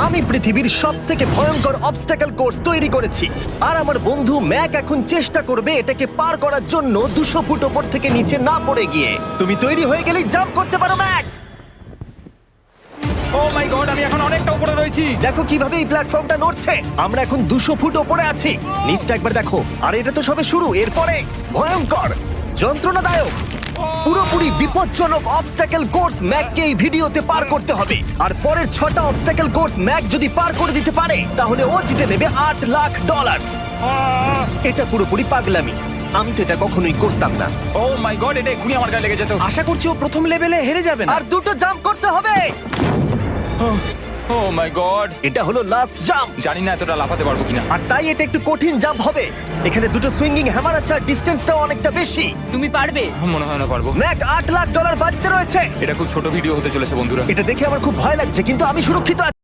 আমি পৃথিবীর সবথেকে ভয়ঙ্কর অবস্টাকল কোর্স তৈরি করেছি, আর আমার বন্ধু ম্যাক এখন চেষ্টা করবে এটাকে পার করার জন্য 200 ফুট ওপর থেকে নিচে না পড়ে গিয়ে। তুমি তৈরি হয়ে গেলেই জাম্প করতে পারো ম্যাক। ও মাই গড, আমি এখন অনেকটা উপরে রয়েছি। দেখো কিভাবে এই প্ল্যাটফর্মটা নড়ছে। আমরা এখন 200 ফুট ওপরে আছি। নিচটা একবার দেখো। আর এটা তো সবে শুরু, এরপরে ভয়ঙ্কর, যন্ত্রণাদায়ক, পুরোপুরি বিপজ্জনক অবস্টাকল কোর্স ম্যাককে এই ভিডিওতে পার করতে হবে। আর পরের 6টা অবস্টাকল কোর্স ম্যাক যদি পার করে দিতে পারে তাহলে ও জিতে নেবে $8 লাখ। এটা পুরোপুরি পাগলামি, আমি তো এটা কখনোই করতাম না। ও মাই গড, এটা এক্ষুনি আমার গায়ে লেগে যেত। আশা করছি ও প্রথম লেভেলে হেরে যাবে না। আর 2টো জাম্প করতে হবে। ও মাই গড, এটা হলো লাস্ট জাম্প, জানি না এতটা লাফাতে পারবো কিনা। আর তাই এটা একটু কঠিন জাম্প হবে। এখানে 2টো সুইঙ্গিং হ্যামার আছে আর ডিসটেন্সটাও অনেকটা বেশি। তুমি পারবে। মনে হয় না পারবো। ম্যাক $8 লাখ বাজিতে রয়েছে। এটা খুব ছোট ভিডিও হতে চলেছে বন্ধুরা। এটা দেখে আমার খুব ভয় লাগছে, কিন্তু আমি সুরক্ষিত আছি।